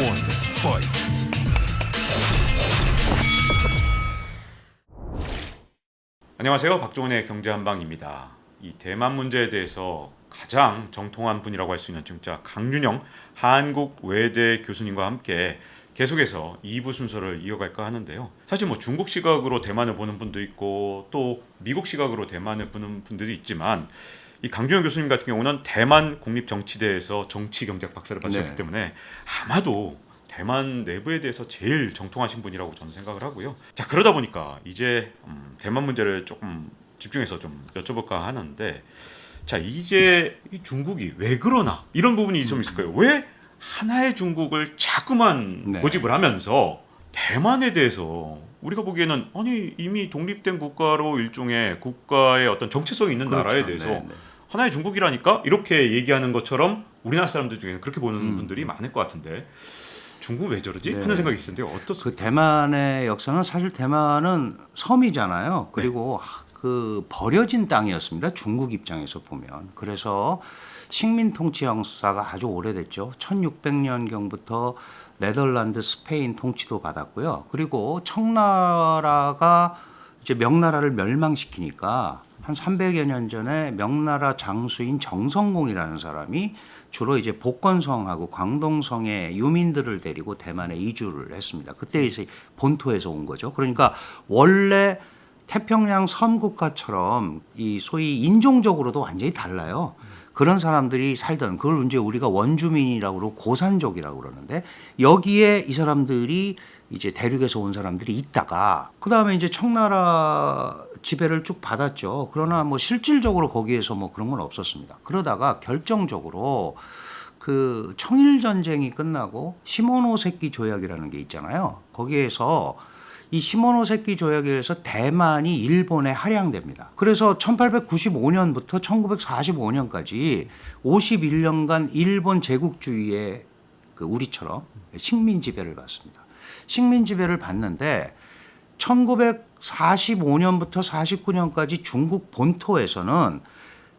one, fight. 안녕하세요. 박종훈의 경제한방입니다. 이 대만 문제에 대해서 가장 정통한 분이라고 할 수 있는 진짜 강윤영 한국외대 교수님과 함께 계속해서 2부 순서를 이어갈까 하는데요. 사실 뭐 중국 시각으로 대만을 보는 분도 있고 또 미국 시각으로 대만을 보는 분들도 있지만 이 강준영 교수님 같은 경우는 대만 국립정치대에서 정치경제학 박사를 받으셨기 때문에 아마도 대만 내부에 대해서 제일 정통하신 분이라고 저는 생각을 하고요. 자, 그러다 보니까 이제 대만 문제를 조금 집중해서 좀 여쭤볼까 하는데, 자, 이제 이 중국이 왜 그러나 이런 부분이 좀 있을 거예요. 왜 하나의 중국을 자꾸만 고집을 하면서 대만에 대해서 우리가 보기에는 아니 이미 독립된 국가로 일종의 국가의 어떤 정체성이 있는 나라에 대해서 하나의 중국이라니까 이렇게 얘기하는 것처럼 우리나라 사람들 중에는 그렇게 보는 분들이 많을 것 같은데 중국 왜 저러지? 하는 생각이 있었는데 어떻습니까? 그 대만의 역사는 사실 대만은 섬이잖아요. 그리고 그 버려진 땅이었습니다. 중국 입장에서 보면. 그래서 식민 통치 역사가 아주 오래됐죠. 1600년경부터 네덜란드, 스페인 통치도 받았고요. 그리고 청나라가 이제 명나라를 멸망시키니까 한 300여 년 전에 명나라 장수인 정성공이라는 사람이 주로 이제 복건성하고 광동성의 유민들을 데리고 대만에 이주를 했습니다. 그때 이제 본토에서 온 거죠. 그러니까 원래 태평양 섬국가처럼 이 소위 인종적으로도 완전히 달라요. 그런 사람들이 살던 그걸 이제 우리가 원주민이라고 그러고 고산족이라고 그러는데 여기에 이 사람들이 이제 대륙에서 온 사람들이 있다가 그다음에 이제 청나라 지배를 쭉 받았죠. 그러나 뭐 실질적으로 거기에서 뭐 그런 건 없었습니다. 그러다가 결정적으로 그 청일 전쟁이 끝나고 시모노세키 조약이라는 게 있잖아요. 거기에서 이 시모노세키 조약에 의해서 대만이 일본에 할양됩니다. 그래서 1895년부터 1945년까지 51년간 일본 제국주의의 그 우리처럼 식민 지배를 받습니다. 식민 지배를 받는데 1945년부터 49년까지 중국 본토에서는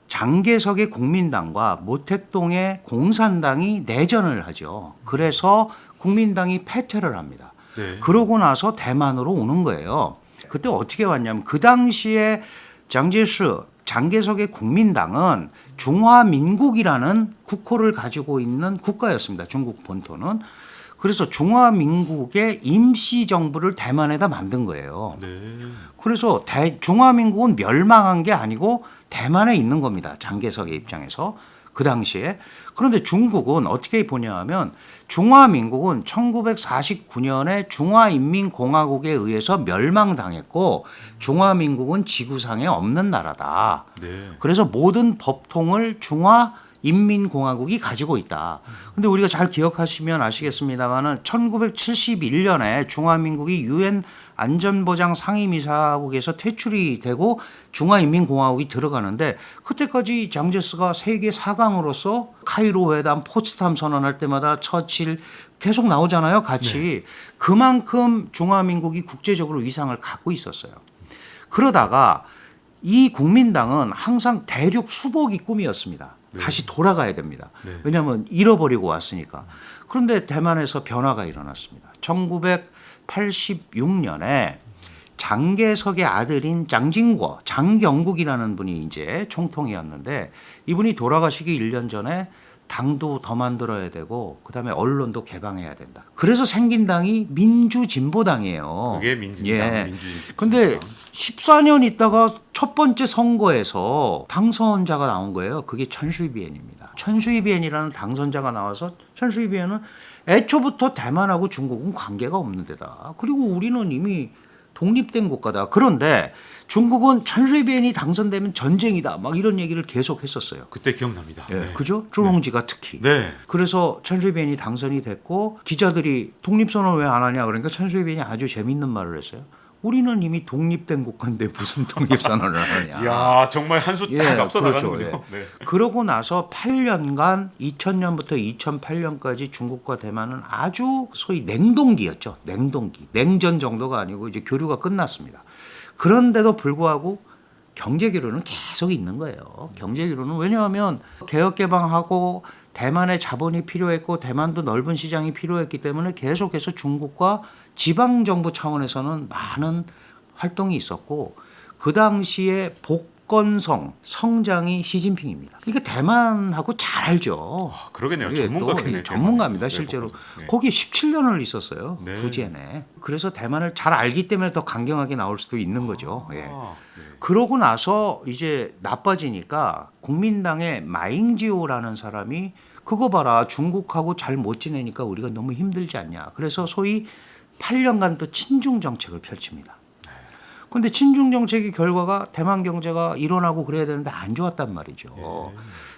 장개석의 국민당과 모택동의 공산당이 내전을 하죠. 그래서 국민당이 패퇴를 합니다. 그러고 나서 대만으로 오는 거예요. 그때 어떻게 왔냐면 그 당시에 장개석의 국민당은 중화민국이라는 국호를 가지고 있는 국가였습니다. 중국 본토는. 그래서 중화민국의 임시정부를 대만에다 만든 거예요. 그래서 중화민국은 멸망한 게 아니고 대만에 있는 겁니다. 장개석의 입장에서. 그 당시에. 그런데 중국은 어떻게 보냐 하면 중화민국은 1949년에 중화인민공화국에 의해서 멸망당했고 중화민국은 지구상에 없는 나라다. 그래서 모든 법통을 중화인민공화국이 가지고 있다. 근데 우리가 잘 기억하시면 아시겠습니다만은 1971년에 중화민국이 유엔 안전보장 상임이사국에서 퇴출이 되고 중화인민공화국이 들어가는데 그때까지 장제스가 세계 4강으로서 카이로 회담, 포츠담 선언할 때마다 처칠 계속 나오잖아요. 같이. 그만큼 중화민국이 국제적으로 위상을 갖고 있었어요. 그러다가 이 국민당은 항상 대륙 수복이 꿈이었습니다. 다시 돌아가야 됩니다. 왜냐하면 잃어버리고 왔으니까. 그런데 대만에서 변화가 일어났습니다. 1986년에 장개석의 아들인 장경국이라는 분이 이제 총통이었는데 이분이 돌아가시기 1년 전에 당도 더 만들어야 되고 그다음에 언론도 개방해야 된다. 그래서 생긴 당이 민주진보당이에요. 그게 민주당. 근데 14년 있다가 첫 번째 선거에서 당선자가 나온 거예요. 그게 천수이비엔입니다. 천수이비엔이라는 당선자가 나와서 천수이비엔은 애초부터 대만하고 중국은 관계가 없는 데다. 그리고 우리는 이미 독립된 국가다. 그런데 중국은 천수이비엔이 당선되면 전쟁이다. 막 이런 얘기를 계속 했었어요. 그때 기억납니다. 그죠?朱镕基가 특히. 그래서 천수이비엔이 당선이 됐고 기자들이 독립선언 왜 안 하냐 그러니까 천수이비엔이 아주 재밌는 말을 했어요. 우리는 이미 독립된 국가인데 무슨 독립선언을 하느냐. 야, 정말 한 수 딱 앞서 나가는군요. 그러고 나서 8년간 2000년부터 2008년까지 중국과 대만은 아주 소위 냉동기였죠. 냉동기. 냉전 정도가 아니고 이제 교류가 끝났습니다. 그런데도 불구하고 경제 기로는 계속 있는 거예요. 경제 기로는 왜냐하면 개혁 개방하고 대만의 자본이 필요했고 대만도 넓은 시장이 필요했기 때문에 계속해서 중국과 지방 정부 차원에서는 많은 활동이 있었고 그 당시에 복건성 성장이 시진핑입니다. 그러니까 대만하고 잘 알죠. 아, 그러겠네요. 예, 전문가겠네요. 전문가입니다. 대만에서. 실제로 네. 거기 17년을 있었어요. 네. 후지엔에. 그래서 대만을 잘 알기 때문에 더 강경하게 나올 수도 있는 거죠. 예. 네. 그러고 나서 이제 나빠지니까 국민당의 마잉지오라는 사람이 그거 봐라 중국하고 잘 못 지내니까 우리가 너무 힘들지 않냐. 그래서 소위 8년간 또 친중 정책을 펼칩니다. 그런데 친중 정책의 결과가 대만 경제가 일어나고 그래야 되는데 안 좋았단 말이죠.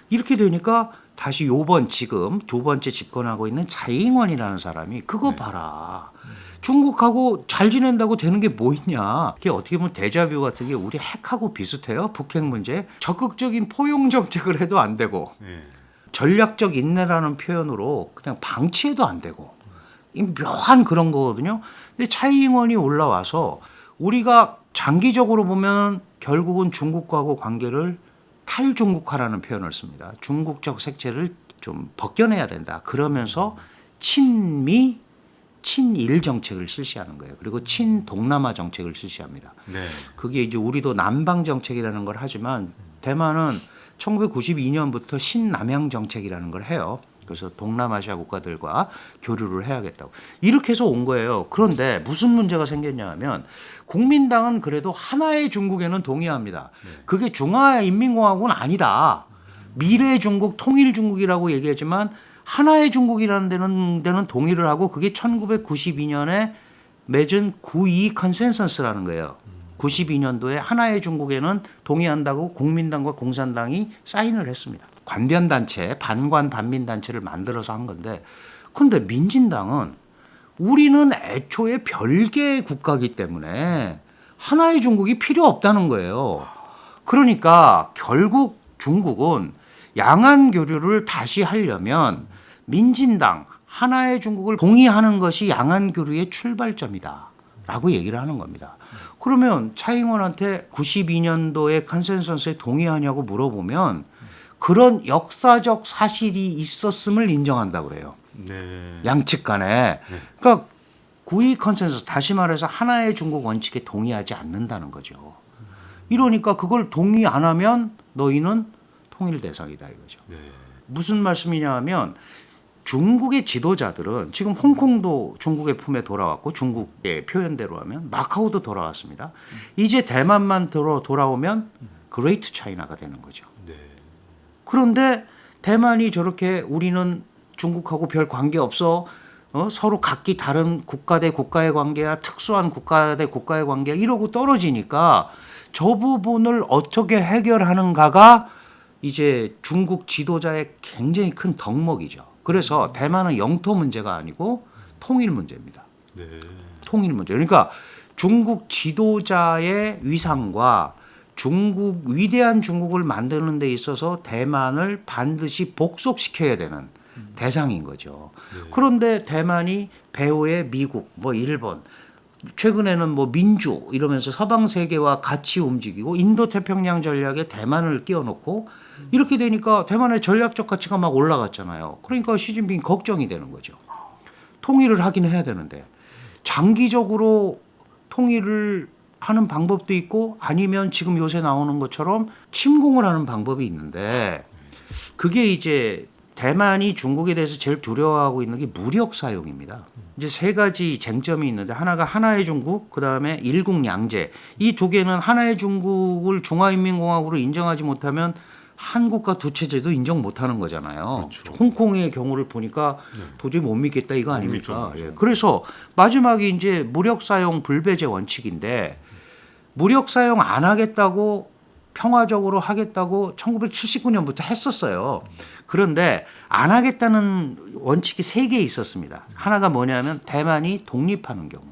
이렇게 되니까 다시 요번 지금 두 번째 집권하고 있는 차이잉원이라는 사람이 그거 봐라. 중국하고 잘 지낸다고 되는 게 뭐 있냐. 그게 어떻게 보면 데자뷰 같은 게 우리 핵하고 비슷해요. 북핵 문제. 적극적인 포용 정책을 해도 안 되고 네. 전략적 인내라는 표현으로 그냥 방치해도 안 되고 이 묘한 그런 거거든요. 근데 차이잉원이 올라와서 우리가 장기적으로 보면 결국은 중국과하고 관계를 탈중국화라는 표현을 씁니다. 중국적 색채를 좀 벗겨내야 된다. 그러면서 친미, 친일 정책을 실시하는 거예요. 그리고 친동남아 정책을 실시합니다. 네. 그게 이제 우리도 남방 정책이라는 걸 하지만 대만은 1992년부터 신남향 정책이라는 걸 해요. 그래서 동남아시아 국가들과 교류를 해야겠다고. 이렇게 해서 온 거예요. 그런데 무슨 문제가 생겼냐 하면 국민당은 그래도 하나의 중국에는 동의합니다. 그게 중화인민공화국은 아니다. 미래 중국, 통일 중국이라고 얘기하지만 하나의 중국이라는 데는 동의를 하고 그게 1992년에 맺은 9.2 컨센서스라는 거예요. 92년도에 하나의 중국에는 동의한다고 국민당과 공산당이 사인을 했습니다. 관변단체, 반관 반민단체를 만들어서 한 건데 그런데 민진당은 우리는 애초에 별개의 국가이기 때문에 하나의 중국이 필요 없다는 거예요. 그러니까 결국 중국은 양안 교류를 다시 하려면 민진당, 하나의 중국을 동의하는 것이 양안 교류의 출발점이다 라고 얘기를 하는 겁니다. 그러면 차이잉원한테 92년도에 컨센서스에 동의하냐고 물어보면 그런 역사적 사실이 있었음을 인정한다고 그래요. 네. 양측 간에. 그러니까 9.2 컨센서스 다시 말해서 하나의 중국 원칙에 동의하지 않는다는 거죠. 이러니까 그걸 동의 안 하면 너희는 통일 대상이다 이거죠. 네. 무슨 말씀이냐 하면 중국의 지도자들은 지금 홍콩도 중국의 품에 돌아왔고 중국의 표현대로 하면 마카오도 돌아왔습니다. 이제 대만만 돌아오면 그레이트 차이나가 되는 거죠. 네. 그런데 대만이 저렇게 우리는 중국하고 별 관계 없어. 서로 각기 다른 국가 대 국가의 관계야 특수한 국가 대 국가의 관계야 이러고 떨어지니까 저 부분을 어떻게 해결하는가가 이제 중국 지도자의 굉장히 큰 덕목이죠. 그래서 대만은 영토 문제가 아니고 통일 문제입니다. 네. 통일 문제. 그러니까 중국 지도자의 위상과 중국 위대한 중국을 만드는 데 있어서 대만을 반드시 복속시켜야 되는 대상인 거죠. 그런데 대만이 배후에 미국, 뭐 일본, 최근에는 뭐 민주 이러면서 서방 세계와 같이 움직이고 인도 태평양 전략에 대만을 끼워놓고 이렇게 되니까 대만의 전략적 가치가 막 올라갔잖아요. 그러니까 시진핑 걱정이 되는 거죠. 통일을 하긴 해야 되는데 장기적으로 통일을 하는 방법도 있고 아니면 지금 요새 나오는 것처럼 침공을 하는 방법이 있는데 그게 이제 대만이 중국에 대해서 제일 두려워하고 있는 게 무력 사용입니다. 이제 세 가지 쟁점이 있는데 하나가 하나의 중국, 그다음에 일국양제. 이 두 개는 하나의 중국을 중화인민공화국으로 인정하지 못하면 한국과 두 체제도 인정 못하는 거잖아요. 그렇죠. 홍콩의 경우를 보니까 도저히 못 믿겠다 이거 아닙니까? 믿죠. 예. 그래서 마지막에 이제 무력 사용 불배제 원칙인데 무력 사용 안 하겠다고 평화적으로 하겠다고 1979년부터 했었어요. 그런데 안 하겠다는 원칙이 3개 있었습니다. 하나가 뭐냐면 대만이 독립하는 경우.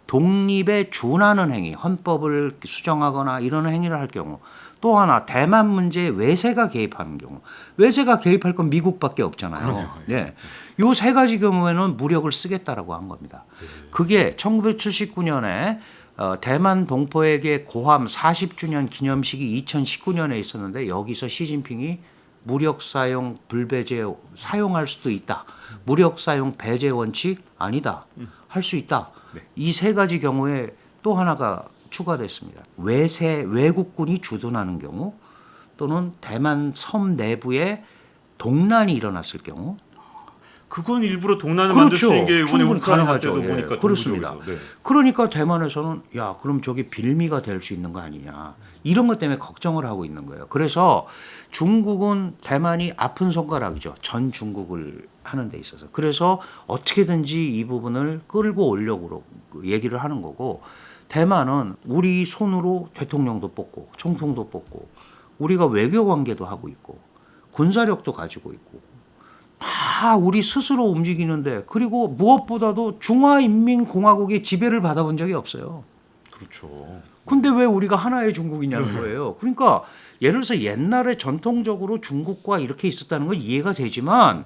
독립에 준하는 행위, 헌법을 수정하거나 이런 행위를 할 경우. 또 하나 대만 문제에 외세가 개입하는 경우. 외세가 개입할 건 미국밖에 없잖아요. 네. 요 3가지 경우에는 무력을 쓰겠다라고 한 겁니다. 그게 1979년에 대만 동포에게 고함 40주년 기념식이 2019년에 있었는데 여기서 시진핑이 무력 사용 불배제 사용할 수도 있다. 무력 사용 배제 원칙 아니다. 할 수 있다. 네. 이 세 가지 경우에 또 하나가 추가됐습니다. 외국군이 주둔하는 경우 또는 대만 섬 내부에 동란이 일어났을 경우 그건 일부러 동란을 그렇죠. 만들 수 있는 게 이번에 충분히 우크라이나 가능하죠. 때도 예, 보니까 그렇습니다. 동부적에서. 네. 그러니까 대만에서는 야 그럼 저게 빌미가 될 수 있는 거 아니냐 이런 것 때문에 걱정을 하고 있는 거예요. 그래서 중국은 대만이 아픈 손가락이죠. 전 중국을 하는 데 있어서. 그래서 어떻게든지 이 부분을 끌고 오려고 얘기를 하는 거고 대만은 우리 손으로 대통령도 뽑고 총통도 뽑고 우리가 외교 관계도 하고 있고 군사력도 가지고 있고 다 우리 스스로 움직이는데 그리고 무엇보다도 중화인민공화국의 지배를 받아본 적이 없어요. 그렇죠. 근데 왜 우리가 하나의 중국이냐는 거예요. 그러니까 예를 들어서 옛날에 전통적으로 중국과 이렇게 있었다는 건 이해가 되지만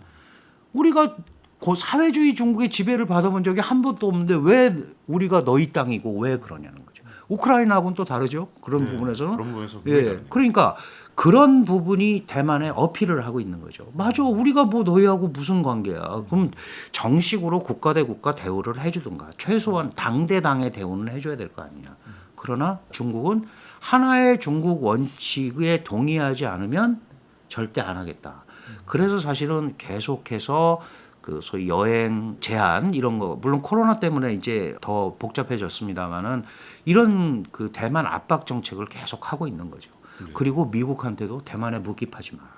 우리가 그 사회주의 중국의 지배를 받아본 적이 한 번도 없는데 왜 우리가 너희 땅이고 왜 그러냐는 거죠. 우크라이나하고는 또 다르죠. 그런 네, 부분에서는. 그런 부분에서 예. 그러니까 그런 부분이 대만에 어필을 하고 있는 거죠. 맞아. 우리가 뭐 너희하고 무슨 관계야. 그럼 정식으로 국가 대 국가 대우를 해주든가 최소한 당 대 당의 대우는 해줘야 될 거 아니냐. 그러나 중국은 하나의 중국 원칙에 동의하지 않으면 절대 안 하겠다. 그래서 사실은 계속해서 그 소위 여행 제한 이런 거 물론 코로나 때문에 이제 더 복잡해졌습니다만은 이런 그 대만 압박 정책을 계속 하고 있는 거죠. 그리고 미국한테도 대만에 묵입하지 마라.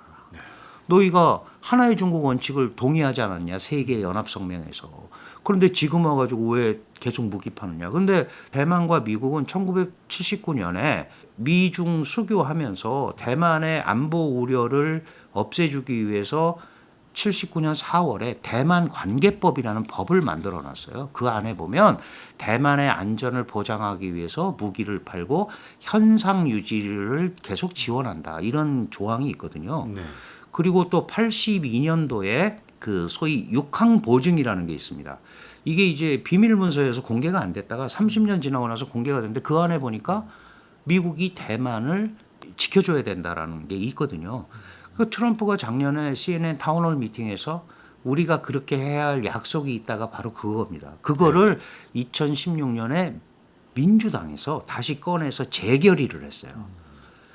너희가 하나의 중국 원칙을 동의하지 않았냐 세계 연합성명에서. 그런데 지금 와가지고 왜 계속 묵입하느냐. 그런데 대만과 미국은 1979년에 미중 수교하면서 대만의 안보 우려를 없애주기 위해서 79년 4월에 대만 관계법이라는 법을 만들어 놨어요. 그 안에 보면 대만의 안전을 보장하기 위해서 무기를 팔고 현상 유지를 계속 지원한다. 이런 조항이 있거든요. 네. 그리고 또 82년도에 그 소위 육항 보증이라는 게 있습니다. 이게 이제 비밀 문서에서 공개가 안 됐다가 30년 지나고 나서 공개가 됐는데 그 안에 보니까 미국이 대만을 지켜줘야 된다라는 게 있거든요. 그 트럼프가 작년에 CNN 타운홀 미팅에서 우리가 그렇게 해야 할 약속이 있다가 바로 그겁니다. 그거를 2016년에 민주당에서 다시 꺼내서 재결의를 했어요.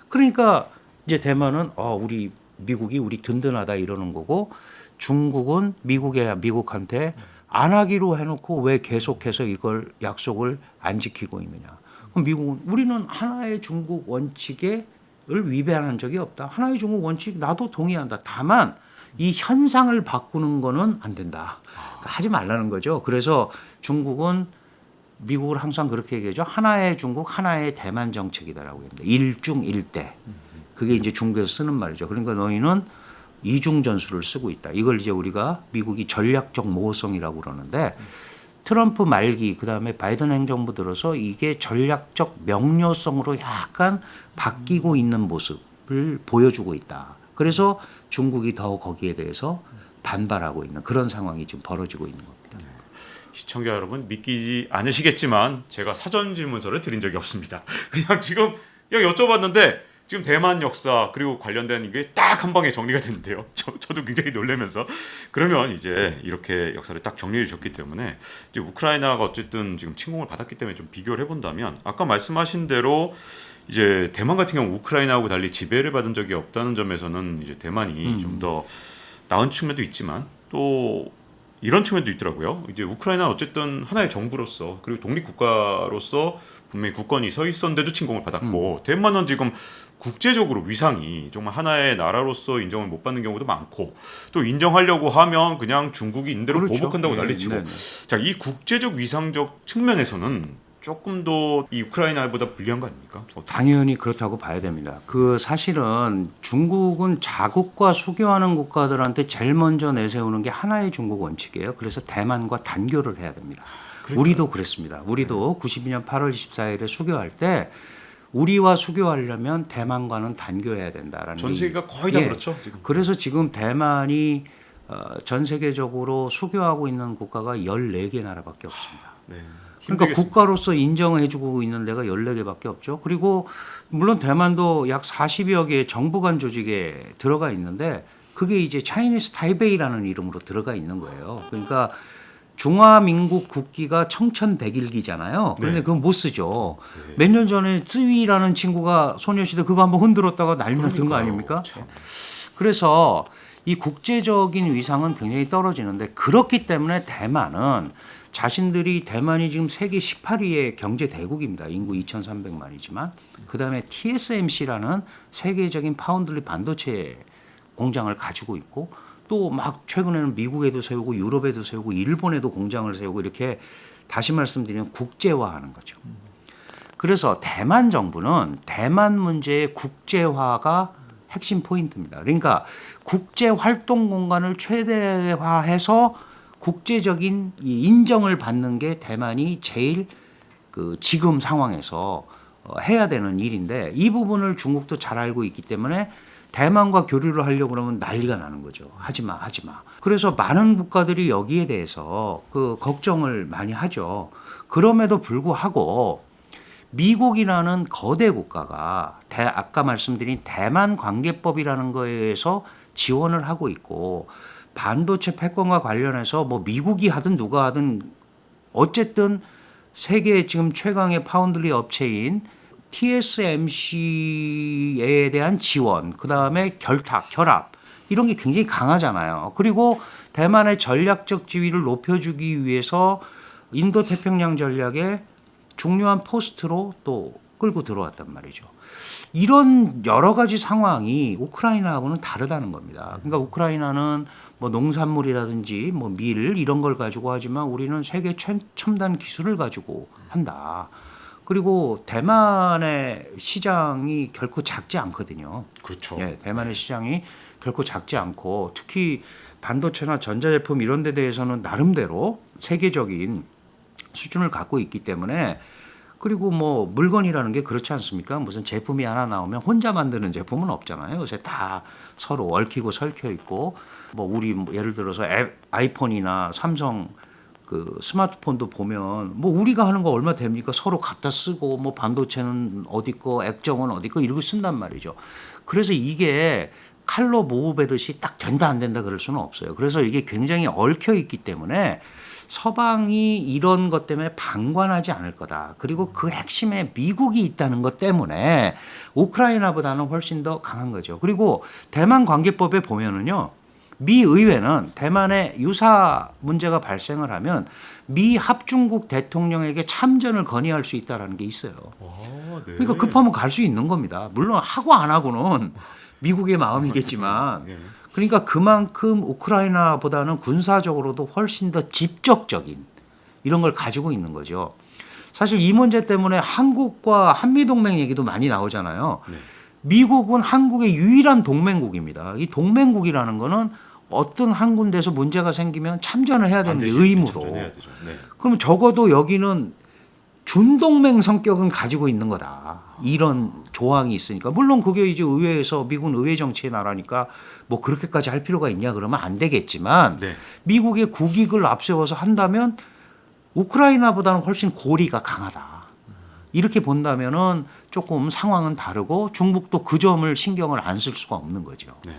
그러니까 이제 대만은 우리 미국이 우리 든든하다 이러는 거고 중국은 미국한테 안 하기로 해놓고 왜 계속해서 이걸 약속을 안 지키고 있느냐. 그럼 미국은 우리는 하나의 중국 원칙에 을 위배한 적이 없다. 하나의 중국 원칙 나도 동의한다. 다만 이 현상을 바꾸는 거는 안 된다. 그러니까 하지 말라는 거죠. 그래서 중국은 미국을 항상 그렇게 얘기하죠. 하나의 중국, 하나의 대만 정책이다라고 합니다. 일중 일대. 그게 이제 중국에서 쓰는 말이죠. 그러니까 너희는 이중 전술을 쓰고 있다. 이걸 이제 우리가 미국이 전략적 모호성이라고 그러는데 트럼프 말기 그다음에 바이든 행정부 들어서 이게 전략적 명료성으로 약간 바뀌고 있는 모습을 보여주고 있다. 그래서 중국이 더 거기에 대해서 반발하고 있는 그런 상황이 지금 벌어지고 있는 겁니다. 시청자 여러분 믿기지 않으시겠지만 제가 사전 질문서를 드린 적이 없습니다. 그냥 지금 여쭤봤는데 지금 대만 역사 그리고 관련된 이게 딱 한 방에 정리가 됐는데요. 저도 굉장히 놀라면서 그러면 이제 이렇게 역사를 딱 정리해 주셨기 때문에 이제 우크라이나가 어쨌든 지금 침공을 받았기 때문에 좀 비교를 해본다면 아까 말씀하신 대로 이제 대만 같은 경우 우크라이나하고 달리 지배를 받은 적이 없다는 점에서는 이제 대만이 좀 더 나은 측면도 있지만 또 이런 측면도 있더라고요. 이제 우크라이나는 어쨌든 하나의 정부로서 그리고 독립 국가로서 분명히 국권이 서 있었는데도 침공을 받았고 대만은 지금 국제적으로 위상이 정말 하나의 나라로서 인정을 못 받는 경우도 많고 또 인정하려고 하면 그냥 중국이 있는 대로 그렇죠. 보복한다고 난리치고 자, 이 국제적 위상적 측면에서는 조금 더 이 우크라이나보다 불리한 거 아닙니까? 당연히 그렇다고 봐야 됩니다. 그 사실은 중국은 자국과 수교하는 국가들한테 제일 먼저 내세우는 게 하나의 중국 원칙이에요. 그래서 대만과 단교를 해야 됩니다. 그러니까요. 우리도 그랬습니다. 우리도 92년 8월 24일에 수교할 때 우리와 수교하려면 대만과는 단교해야 된다라는 전 세계가 거의 다 그렇죠. 지금. 그래서 지금 대만이 전 세계적으로 수교하고 있는 국가가 14개 나라밖에 없습니다. 네. 그러니까 힘들겠습니다. 국가로서 인정해주고 있는 데가 14개밖에 없죠. 그리고 물론 대만도 약 40여 개의 정부 간 조직에 들어가 있는데 그게 이제 차이니스 타이베이라는 이름으로 들어가 있는 거예요. 그러니까 중화민국 국기가 청천백일기잖아요. 그런데 네. 그건 못 쓰죠. 네. 몇 년 전에 쯔위라는 친구가 소녀시대 그거 한번 흔들었다가 난리 났던 거 그러니까요. 아닙니까? 참. 그래서 이 국제적인 위상은 굉장히 떨어지는데 그렇기 때문에 대만은 자신들이 대만이 지금 세계 18위의 경제 대국입니다. 인구 2,300만이지만 그다음에 TSMC라는 세계적인 파운드리 반도체 공장을 가지고 있고 또 막 최근에는 미국에도 세우고 유럽에도 세우고 일본에도 공장을 세우고 이렇게 다시 말씀드리면 국제화하는 거죠. 그래서 대만 정부는 대만 문제의 국제화가 핵심 포인트입니다. 그러니까 국제 활동 공간을 최대화해서 국제적인 이 인정을 받는 게 대만이 제일 그 지금 상황에서 해야 되는 일인데 이 부분을 중국도 잘 알고 있기 때문에 대만과 교류를 하려고 그러면 난리가 나는 거죠. 하지 마, 하지 마. 그래서 많은 국가들이 여기에 대해서 그 걱정을 많이 하죠. 그럼에도 불구하고 미국이라는 거대 국가가 아까 말씀드린 대만 관계법이라는 거에서 지원을 하고 있고 반도체 패권과 관련해서 뭐 미국이 하든 누가 하든 어쨌든 세계 지금 최강의 파운드리 업체인 TSMC에 대한 지원, 그다음에 결합 이런 게 굉장히 강하잖아요. 그리고 대만의 전략적 지위를 높여주기 위해서 인도 태평양 전략에 중요한 포스트로 또 끌고 들어왔단 말이죠. 이런 여러 가지 상황이 우크라이나하고는 다르다는 겁니다. 그러니까 우크라이나는 뭐 농산물이라든지 뭐 밀 이런 걸 가지고 하지만 우리는 세계 첨단 기술을 가지고 한다. 그리고 대만의 시장이 결코 작지 않거든요. 그렇죠. 예, 대만의 시장이 결코 작지 않고 특히 반도체나 전자제품 이런 데 대해서는 나름대로 세계적인 수준을 갖고 있기 때문에 그리고 뭐 물건이라는 게 그렇지 않습니까? 무슨 제품이 하나 나오면 혼자 만드는 제품은 없잖아요. 요새 다 서로 얽히고 설켜 있고 뭐 우리 뭐 예를 들어서 아이폰이나 삼성 그 스마트폰도 보면 뭐 우리가 하는 거 얼마 됩니까? 서로 갖다 쓰고 뭐 반도체는 어디 거, 액정은 어디 거 이러고 쓴단 말이죠. 그래서 이게 칼로 모으 베듯이 딱 된다 안 된다 그럴 수는 없어요. 그래서 이게 굉장히 얽혀 있기 때문에 서방이 이런 것 때문에 방관하지 않을 거다. 그리고 그 핵심에 미국이 있다는 것 때문에 우크라이나보다는 훨씬 더 강한 거죠. 그리고 대만 관계법에 보면은요. 미 의회는 대만에 유사 문제가 발생을 하면 미 합중국 대통령에게 참전을 건의할 수 있다라는 게 있어요. 아, 네. 그러니까 급하면 갈 수 있는 겁니다. 물론 하고 안 하고는 미국의 마음이겠지만 예. 그러니까 그만큼 우크라이나보다는 군사적으로도 훨씬 더 직접적인 이런 걸 가지고 있는 거죠. 사실 이 문제 때문에 한국과 한미동맹 얘기도 많이 나오잖아요. 네. 미국은 한국의 유일한 동맹국입니다. 이 동맹국이라는 거는 어떤 한 군데서 문제가 생기면 참전을 해야 되는 게 반드시 의무로. 참전해야 되죠. 네. 그럼 적어도 여기는 준동맹 성격은 가지고 있는 거다. 이런 조항이 있으니까. 물론 그게 이제 의회에서 미국은 의회 정치의 나라니까 뭐 그렇게까지 할 필요가 있냐 그러면 안 되겠지만 네. 미국의 국익을 앞세워서 한다면 우크라이나보다는 훨씬 고리가 강하다. 이렇게 본다면은 조금 상황은 다르고 중국도 그 점을 신경을 안 쓸 수가 없는 거죠. 네.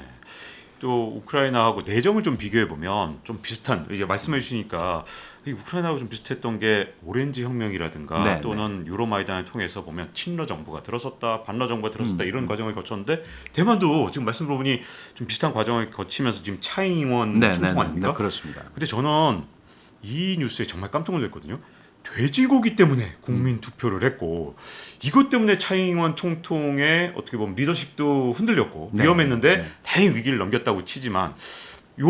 또 우크라이나하고 내정을 좀 비교해 보면 좀 비슷한 이제 말씀해 주시니까 이 우크라이나하고 좀 비슷했던 게 오렌지 혁명이라든가 네, 또는 유로마이단을 통해서 보면 친러 정부가 들어섰다 반러 정부가 들어섰다 이런 과정을 거쳤는데 대만도 지금 말씀 들어보니 좀 비슷한 과정을 거치면서 지금 차이잉원 총통 아닙니까? 네, 그렇습니다. 근데 저는 이 뉴스에 정말 깜짝 놀랐거든요. 돼지고기 때문에 국민 투표를 했고 이것 때문에 차이잉원 총통의 어떻게 보면 리더십도 흔들렸고 네. 위험했는데 네. 다행히 위기를 넘겼다고 치지만 요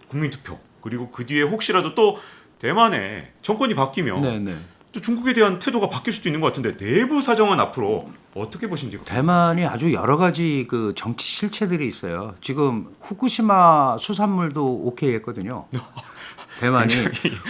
국민 투표 그리고 그 뒤에 혹시라도 또 대만에 정권이 바뀌면 네, 네. 또 중국에 대한 태도가 바뀔 수도 있는 것 같은데 내부 사정은 앞으로 어떻게 보신지. 대만이 아주 여러 가지 그 정치 실체들이 있어요. 지금 후쿠시마 수산물도 오케이 했거든요. 대만이.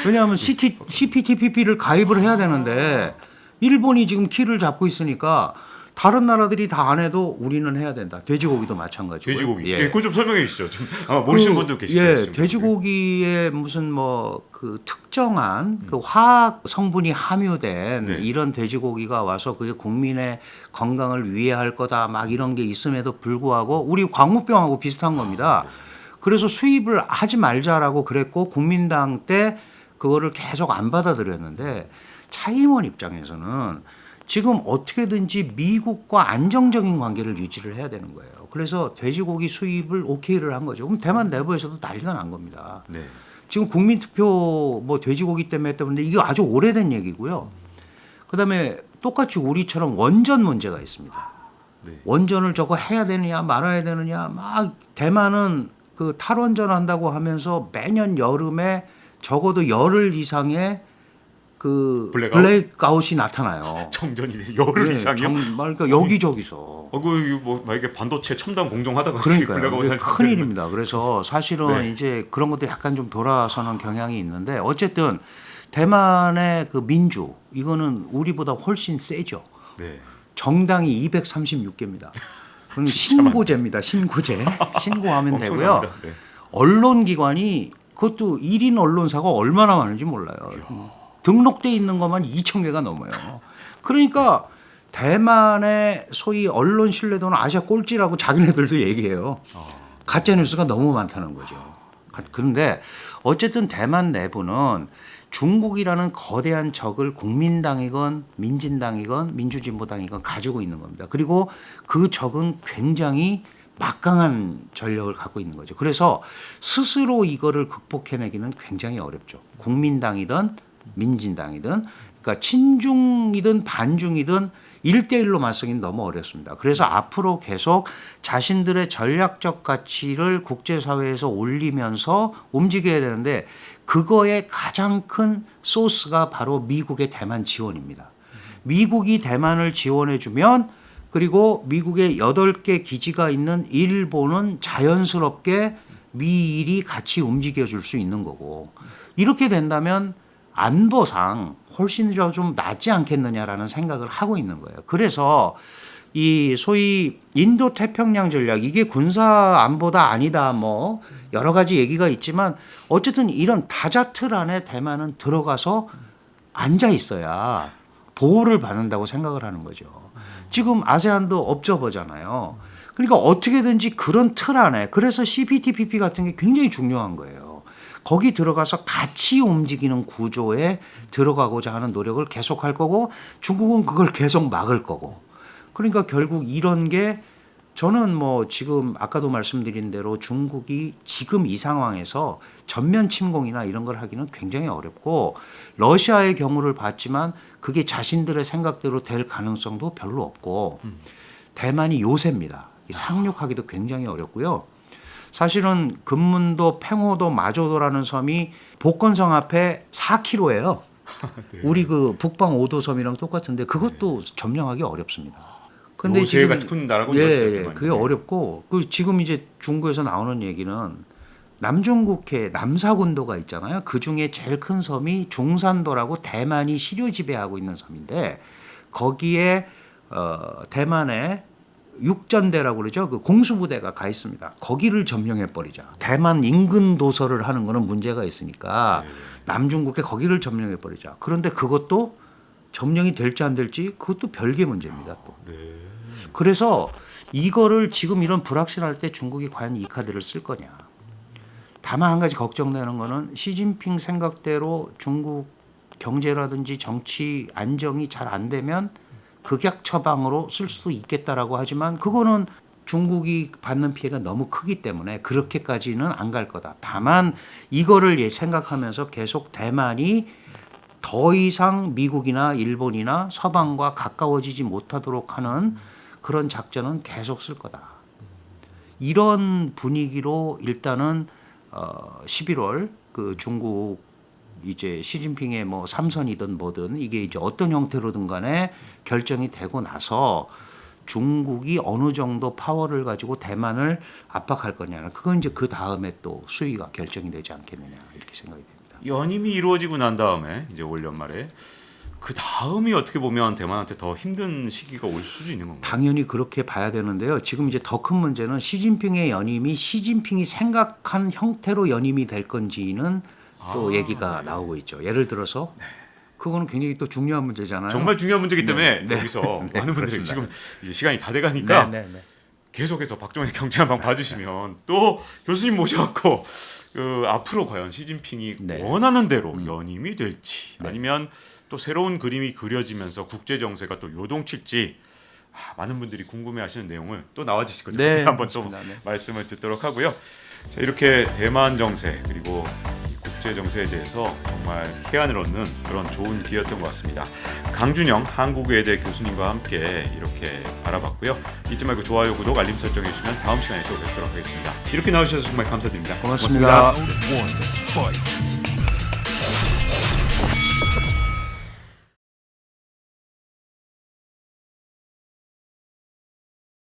왜냐하면 CPTPP를 가입을 해야 되는데 일본이 지금 키를 잡고 있으니까 다른 나라들이 다 안 해도 우리는 해야 된다. 돼지고기도 마찬가지고요. 돼지고기. 예. 예, 그거 좀 설명해 주시죠. 좀 아마 모르시는 분도 계실 거예요. 예, 돼지고기에 무슨 뭐 그 특정한 그 화학 성분이 함유된 네. 이런 돼지고기가 와서 그게 국민의 건강을 위해할 거다 막 이런 게 있음에도 불구하고 우리 광우병하고 비슷한 겁니다. 그래서 수입을 하지 말자라고 그랬고 국민당 때 그거를 계속 안 받아들였는데 차이원 입장에서는 지금 어떻게든지 미국과 안정적인 관계를 유지를 해야 되는 거예요. 그래서 돼지고기 수입을 오케이를 한 거죠. 그럼 대만 내부에서도 난리가 난 겁니다. 네. 지금 국민투표 뭐 돼지고기 때문에 했다는데 이게 아주 오래된 얘기고요. 그다음에 똑같이 우리처럼 원전 문제가 있습니다. 네. 원전을 저거 해야 되느냐 말아야 되느냐 막 대만은 그 탈원전 한다고 하면서 매년 여름에 적어도 열흘 이상의 그 블랙아웃? 블랙아웃이 나타나요. 정전이 열흘 예, 이상이요? 정말 그러니까 여기저기서. 뭐 만약에 반도체 첨단 공정하다가 그러니까요. 블랙아웃 이게 할 큰일입니다. 그래서 사실은 네. 이제 그런 것도 약간 좀 돌아서는 경향이 있는데 어쨌든 대만의 그 민주 이거는 우리보다 훨씬 세죠. 네. 정당이 236개입니다. 그럼 진짜 신고제입니다. 신고제. 신고하면 되고요. 엄청납니다. 네. 언론기관이 그것도 1인 언론사가 얼마나 많은지 몰라요. 등록돼 있는 것만 2,000개가 넘어요. 그러니까 대만의 소위 언론 신뢰도는 아시아 꼴찌라고 자기네들도 얘기해요. 가짜 뉴스가 너무 많다는 거죠. 그런데 어쨌든 대만 내부는 중국이라는 거대한 적을 국민당이건 민진당이건 민주진보당이건 가지고 있는 겁니다. 그리고 그 적은 굉장히 막강한 전력을 갖고 있는 거죠. 그래서 스스로 이거를 극복해내기는 굉장히 어렵죠. 국민당이든 민진당이든 그러니까 친중이든 반중이든 1대1로 맞서기는 너무 어렵습니다. 그래서 앞으로 계속 자신들의 전략적 가치를 국제사회에서 올리면서 움직여야 되는데 그거의 가장 큰 소스가 바로 미국의 대만 지원입니다. 미국이 대만을 지원해주면 그리고 미국의 8개 기지가 있는 일본은 자연스럽게 미일이 같이 움직여줄 수 있는 거고 이렇게 된다면 안보상 훨씬 좀 낫지 않겠느냐라는 생각을 하고 있는 거예요. 그래서 이 소위 인도 태평양 전략 이게 군사 안보다 아니다 뭐 여러 가지 얘기가 있지만 어쨌든 이런 다자틀 안에 대만은 들어가서 앉아 있어야 보호를 받는다고 생각을 하는 거죠. 지금 아세안도 업저버잖아요. 그러니까 어떻게든지 그런 틀 안에 그래서 CPTPP 같은 게 굉장히 중요한 거예요. 거기 들어가서 같이 움직이는 구조에 들어가고자 하는 노력을 계속할 거고 중국은 그걸 계속 막을 거고 그러니까 결국 이런 게 저는 뭐 지금 아까도 말씀드린 대로 중국이 지금 이 상황에서 전면 침공이나 이런 걸 하기는 굉장히 어렵고 러시아의 경우를 봤지만 그게 자신들의 생각대로 될 가능성도 별로 없고 대만이 요새입니다. 상륙하기도 굉장히 어렵고요. 사실은 금문도 팽호도 마조도라는 섬이 복건성 앞에 4km예요. 네. 우리 그 북방 5도 섬이랑 똑같은데 그것도 점령하기 어렵습니다. 근데 요새 같이 큰 나라군요. 예, 그게 어렵고 그 지금 이제 중국에서 나오는 얘기는 남중국해 남사군도가 있잖아요. 그 중에 제일 큰 섬이 중산도라고 대만이 시료 지배하고 있는 섬인데 거기에 대만의 육전대라고 그러죠. 그 공수부대가 가 있습니다. 거기를 점령해 버리자. 대만 인근 도서를 하는 거는 문제가 있으니까 남중국해 거기를 점령해 버리자. 그런데 그것도 점령이 될지 안 될지 그것도 별개 문제입니다. 또. 네. 그래서 이거를 지금 이런 불확실할 때 중국이 과연 이 카드를 쓸 거냐. 다만 한 가지 걱정되는 거는 시진핑 생각대로 중국 경제라든지 정치 안정이 잘 안 되면 극약 처방으로 쓸 수도 있겠다라고 하지만 그거는 중국이 받는 피해가 너무 크기 때문에 그렇게까지는 안 갈 거다. 다만 이거를 생각하면서 계속 대만이 더 이상 미국이나 일본이나 서방과 가까워지지 못하도록 하는 그런 작전은 계속 쓸 거다. 이런 분위기로 일단은 11월 그 중국 이제 시진핑의 뭐 삼선이든 뭐든 이게 이제 어떤 형태로든 간에 결정이 되고 나서 중국이 어느 정도 파워를 가지고 대만을 압박할 거냐. 그건 이제 그 다음에 또 수위가 결정이 되지 않겠느냐 이렇게 생각이 됩니다. 연임이 이루어지고 난 다음에 이제 올 연말에 그 다음이 어떻게 보면 대만한테 더 힘든 시기가 올 수도 있는 건가요? 당연히 그렇게 봐야 되는데요. 지금 이제 더 큰 문제는 시진핑의 연임이 시진핑이 생각한 형태로 연임이 될 건지는 또 얘기가 나오고 있죠. 예를 들어서 그거는 굉장히 또 중요한 문제잖아요. 정말 중요한 문제이기 때문에 네. 여기서 네, 많은 분들이 그렇습니다. 지금 이제 시간이 다 돼가니까 네, 네, 네. 계속해서 박종원의 경제 한방 봐주시면 또 교수님 모셔갖고 그 앞으로 과연 시진핑이 네. 원하는 대로 연임이 될지 네. 아니면 또 새로운 그림이 그려지면서 국제 정세가 또 요동칠지 많은 분들이 궁금해하시는 내용을 또 나와주실 거죠. 네, 그때 한번 좀 그렇습니다. 네. 말씀을 듣도록 하고요. 자, 이렇게 대만 정세 그리고 이 국제 정세에 대해서 정말 해안을 얻는 그런 좋은 기회였던 것 같습니다. 강준영 한국외대 교수님과 함께 이렇게 알아봤고요. 잊지 말고 좋아요, 구독, 알림 설정해 주시면 다음 시간에 또 뵙도록 하겠습니다. 이렇게 나오셔서 정말 감사드립니다. 고맙습니다. Round one, fight.